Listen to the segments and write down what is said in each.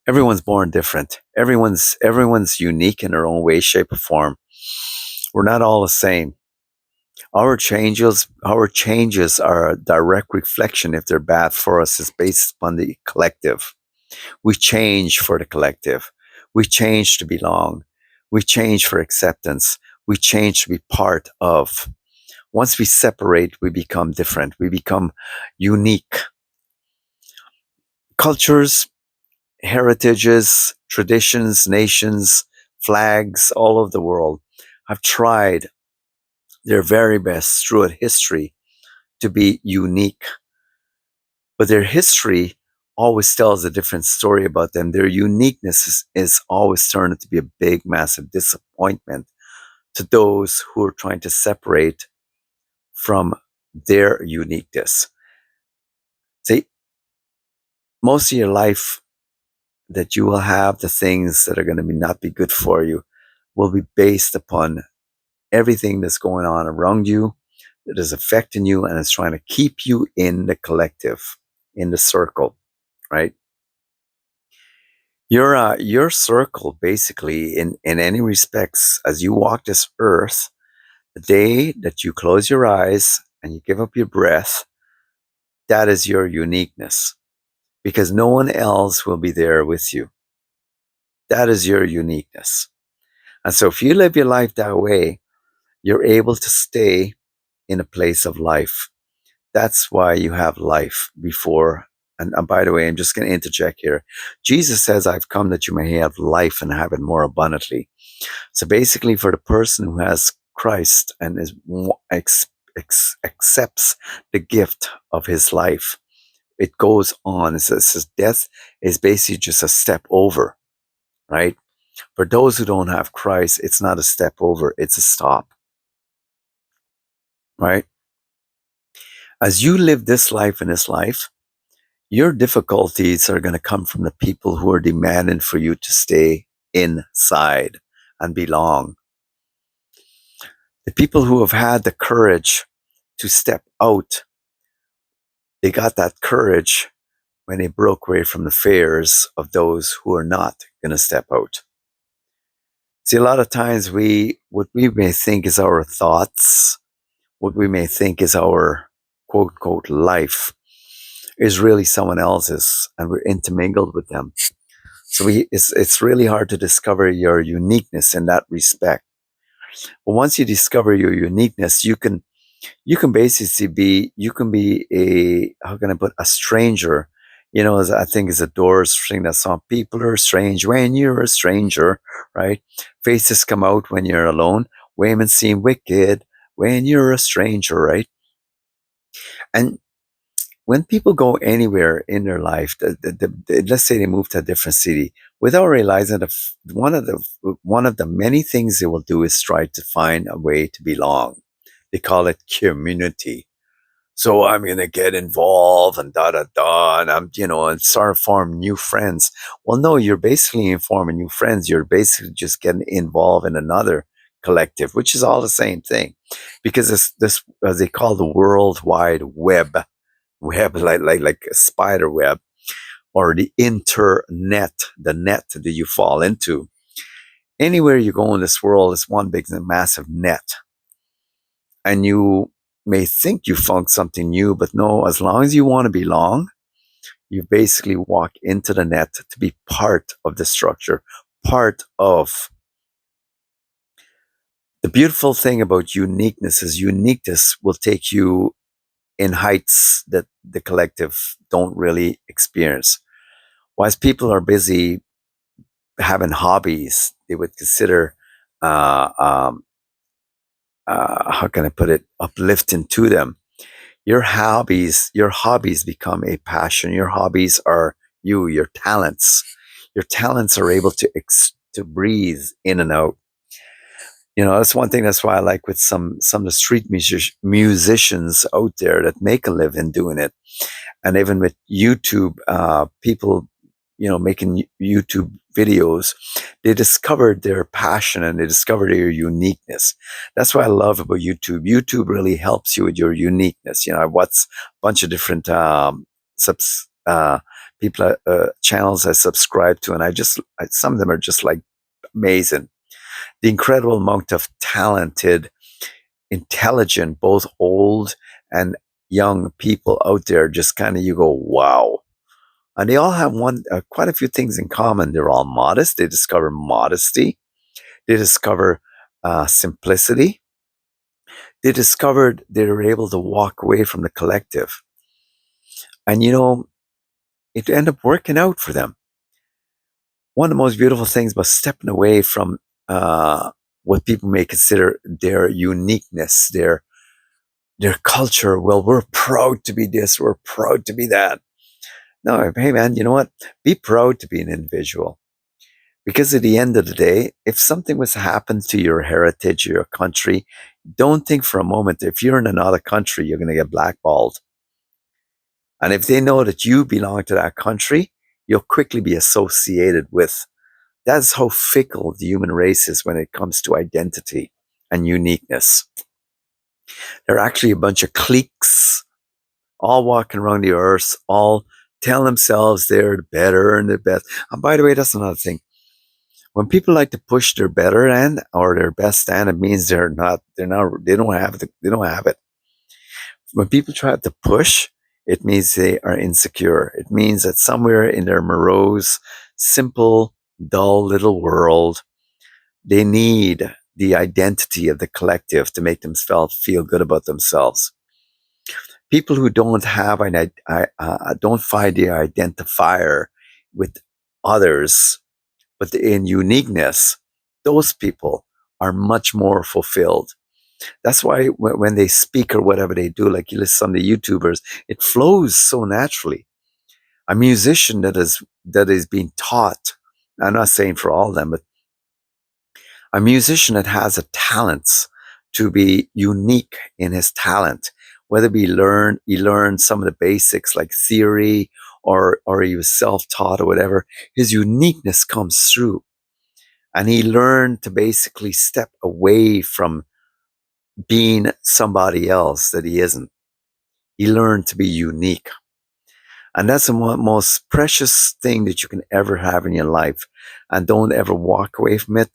Everyone's born different. Everyone's unique in their own way, shape, or form. We're not all the same. Our changes are a direct reflection, if they're bad for us, is based upon the collective. We change for the collective. We change to belong. We change for acceptance. We change to be part of. Once we separate, we become different. We become unique. Cultures, heritages, traditions, nations, flags all over the world have tried their very best throughout history to be unique, but their history always tells a different story about them. Their uniqueness is always turned out to be a big, massive disappointment to those who are trying to separate from their uniqueness. See, most of your life that you will have, the things that are going to be not be good for you, will be based upon everything that's going on around you that is affecting you and is trying to keep you in the collective, in the circle, right? Your circle, basically, in any respects, as you walk this earth, the day that you close your eyes and you give up your breath, that is your uniqueness, because no one else will be there with you. That is your uniqueness. And so if you live your life that way, you're able to stay in a place of life. That's why you have life before. And by the way, I'm just going to interject here. Jesus says, I've come that you may have life and have it more abundantly. So basically, for the person who has Christ and accepts the gift of his life, it goes on. It says death is basically just a step over, right? For those who don't have Christ, it's not a step over, it's a stop, right? As you live this life and this life, your difficulties are going to come from the people who are demanding for you to stay inside and belong. The people who have had the courage to step out, they got that courage when they broke away from the fears of those who are not going to step out. See, a lot of times what we may think is our thoughts, what we may think is our quote unquote life, is really someone else's, and we're intermingled with them. So it's really hard to discover your uniqueness in that respect. But once you discover your uniqueness, you can basically be a, how can I put, a stranger. As I think is a Doors thing, that song, people are strange when you're a stranger, right? Faces come out when you're alone. Women seem wicked when you're a stranger, right? And when people go anywhere in their life, let's say they move to a different city, without realizing that one of the many things they will do is try to find a way to belong. They call it community. So I'm gonna get involved and da da da, and and start to form new friends. Well, no, you're basically forming new friends. You're basically just getting involved in another collective, which is all the same thing, because it's this, as they call, the World Wide Web, like a spider web, or the internet, the net that you fall into. Anywhere you go in this world is one big massive net, and you may think you found something new, but no. As long as you want to belong, you basically walk into the net to be part of the structure, part of. The beautiful thing about uniqueness is uniqueness will take you in heights that the collective don't really experience. Whilst people are busy having hobbies, they would consider, uh, um, how can I put it, uplifting to them. Your hobbies become a passion. Your hobbies are your talents. Your talents are able to breathe in and out. That's one thing. That's why I like with some of the street musicians out there that make a living doing it, and even with YouTube, people, making YouTube videos, they discovered their passion and they discovered their uniqueness. That's what I love about YouTube. YouTube really helps you with your uniqueness. I watch a bunch of different subs, people, channels I subscribe to, and some of them are just like amazing. The incredible amount of talented, intelligent, both old and young people out there, just kind of you go, wow. And they all have quite a few things in common. They're all modest. They discover modesty. They discover simplicity. They discovered they were able to walk away from the collective. And it ended up working out for them. One of the most beautiful things about stepping away from what people may consider their uniqueness, their culture. Well, we're proud to be this, we're proud to be that. No, hey man, you know what? Be proud to be an individual. Because at the end of the day, if something was to happen to your heritage, your country, don't think for a moment that if you're in another country, you're going to get blackballed. And if they know that you belong to that country, you'll quickly be associated with. That's how fickle the human race is when it comes to identity and uniqueness. They're actually a bunch of cliques, all walking around the earth, all telling themselves they're the better and the best. And by the way, that's another thing. When people like to push their better end or their best end, it means they don't have it. When people try to push, it means they are insecure. It means that somewhere in their morose, simple, dull little world, they need the identity of the collective to make themselves feel good about themselves. People who don't have don't find the identifier with others, but in uniqueness, those people are much more fulfilled. That's why when they speak or whatever they do, like you listen to YouTubers, it flows so naturally. A musician that is being taught, I'm not saying for all of them, but a musician that has a talent to be unique in his talent, whether he learned some of the basics like theory or he was self-taught or whatever, his uniqueness comes through. And he learned to basically step away from being somebody else that he isn't. He learned to be unique. And that's the most precious thing that you can ever have in your life. And don't ever walk away from it.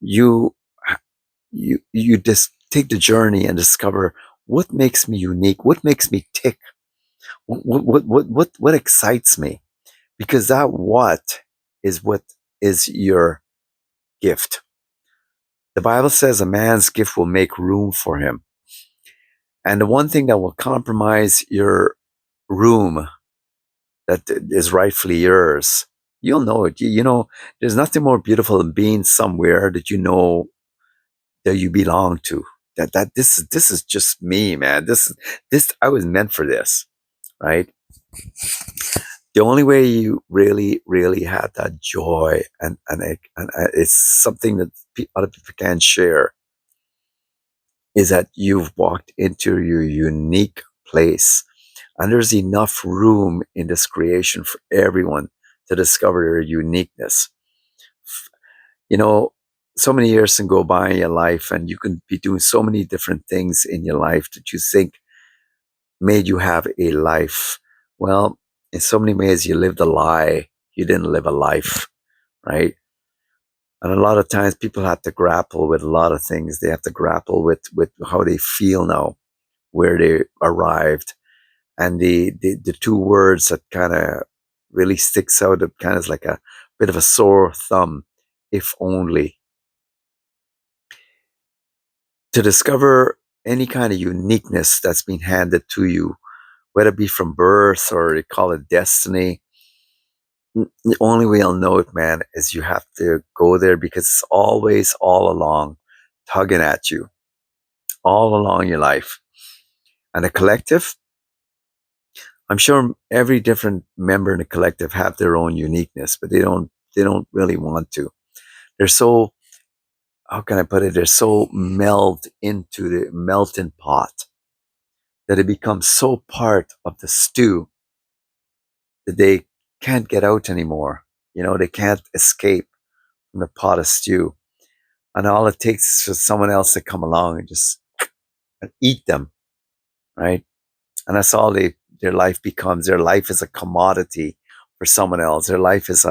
You you just take the journey and discover what makes me unique, what makes me tick, what excites me, because that what is your gift. The Bible says a man's gift will make room for him, and the one thing that will compromise your room that is rightfully yours, you'll know it. You know, there's nothing more beautiful than being somewhere that you know that you belong to. That this is just me, man. This I was meant for this, right? The only way you really had that joy and it's something that other people can't share is that you've walked into your unique place, and there's enough room in this creation for everyone to discover their uniqueness. You know, so many years can go by in your life, and you can be doing so many different things in your life that you think made you have a life. Well, in so many ways, you lived a lie. You didn't live a life, right? And a lot of times people have to grapple with a lot of things. They have to grapple with how they feel now, where they arrived. And the two words that kind of really sticks out, it kind of is like a bit of a sore thumb, if only. To discover any kind of uniqueness that's been handed to you, whether it be from birth or they call it destiny, the only way I'll know it, man, is you have to go there because it's always all along tugging at you, all along your life. And the collective, I'm sure every different member in the collective have their own uniqueness, but they don't really want to. They're so, how can I put it? They're so meld into the melting pot that it becomes so part of the stew that they can't get out anymore. You know, they can't escape from the pot of stew. And all it takes is for someone else to come along and just eat them, right? And that's all their life becomes. Their life is a commodity for someone else. Their life is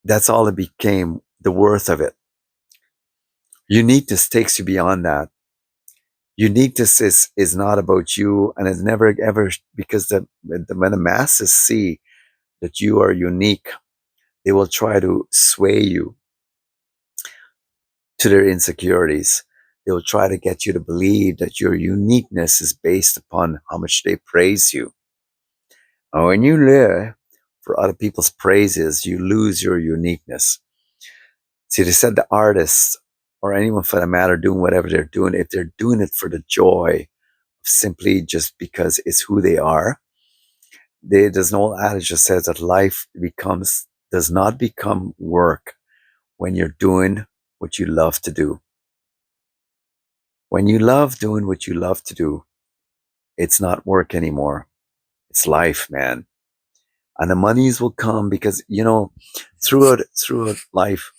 that's all it became, the worth of it. Uniqueness takes you beyond that. Uniqueness is not about you, and it's never ever, because when the masses see that you are unique, they will try to sway you to their insecurities. They will try to get you to believe that your uniqueness is based upon how much they praise you. And when you live for other people's praises, you lose your uniqueness. See, they said the artists, or anyone for that matter, doing whatever they're doing, if they're doing it for the joy of simply just because it's who they are, there's an old adage that says that life does not become work when you're doing what you love to do. When you love doing what you love to do, it's not work anymore. It's life, man. And the monies will come because, throughout life,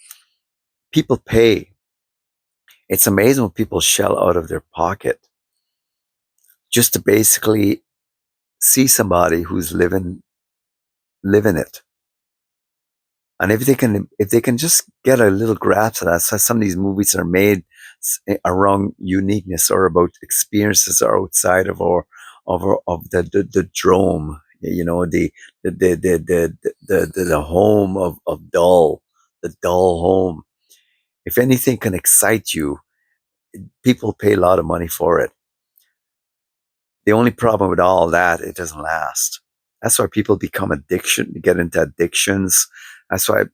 people pay. It's amazing what people shell out of their pocket just to basically see somebody who's living it. And if they can just get a little grasp of that, so some of these movies are made around uniqueness or about experiences that are outside of the drome, the home of dull, the dull home. If anything can excite you, people pay a lot of money for it. The only problem with all that, it doesn't last. That's why people get into addictions. That's why,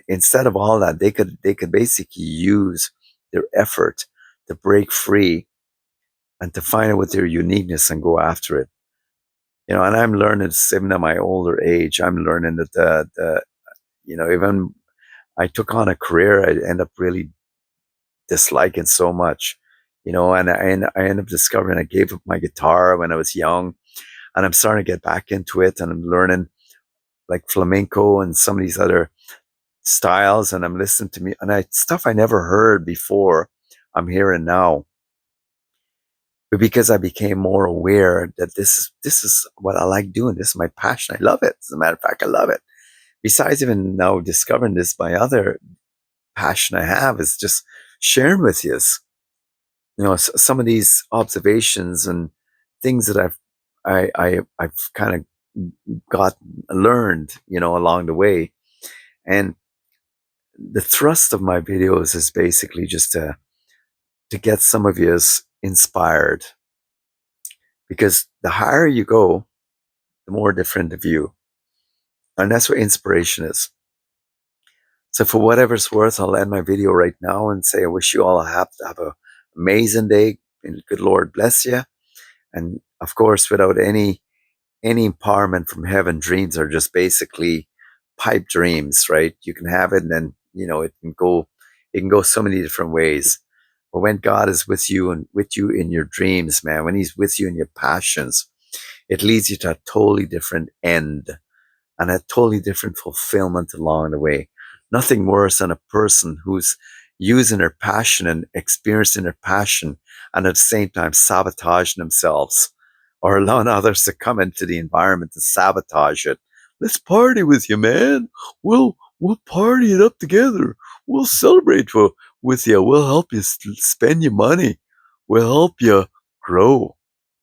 instead of all that, they could basically use their effort to break free and to find out what their uniqueness and go after it. And I'm learning, even at my older age, I'm learning that even I took on a career I end up really disliking so much, and I end up discovering I gave up my guitar when I was young, and I'm starting to get back into it, and I'm learning like flamenco and some of these other styles, and I'm listening to stuff I never heard before, I'm hearing now. But because I became more aware that this is what I like doing, this is my passion, I love it. As a matter of fact, I love it. Besides even now discovering this, my other passion I have is just sharing with you. Some of these observations and things that I've kind of learned, along the way. And the thrust of my videos is basically just to get some of you inspired, because the higher you go, the more different the view. And that's what inspiration is. So for whatever's worth, I'll end my video right now and say, I wish you all have an amazing day, and good Lord bless you. And of course, without any empowerment from heaven, dreams are just basically pipe dreams, right? You can have it, and then it can go so many different ways. But when God is with you and with you in your dreams, man, when He's with you in your passions, it leads you to a totally different end and a totally different fulfillment along the way. Nothing worse than a person who's using their passion and experiencing their passion, and at the same time sabotaging themselves or allowing others to come into the environment to sabotage it. Let's party with you, man. We'll party it up together. We'll celebrate with you. We'll help you spend your money. We'll help you grow.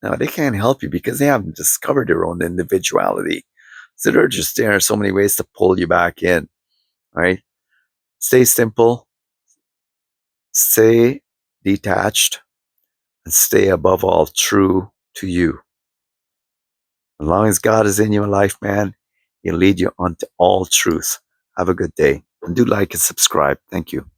Now, they can't help you because they haven't discovered their own individuality. So they're just there are so many ways to pull you back in. All right. Stay simple, stay detached, and stay above all true to you. As long as God is in your life, man, He'll lead you onto all truth. Have a good day. And do like and subscribe. Thank you.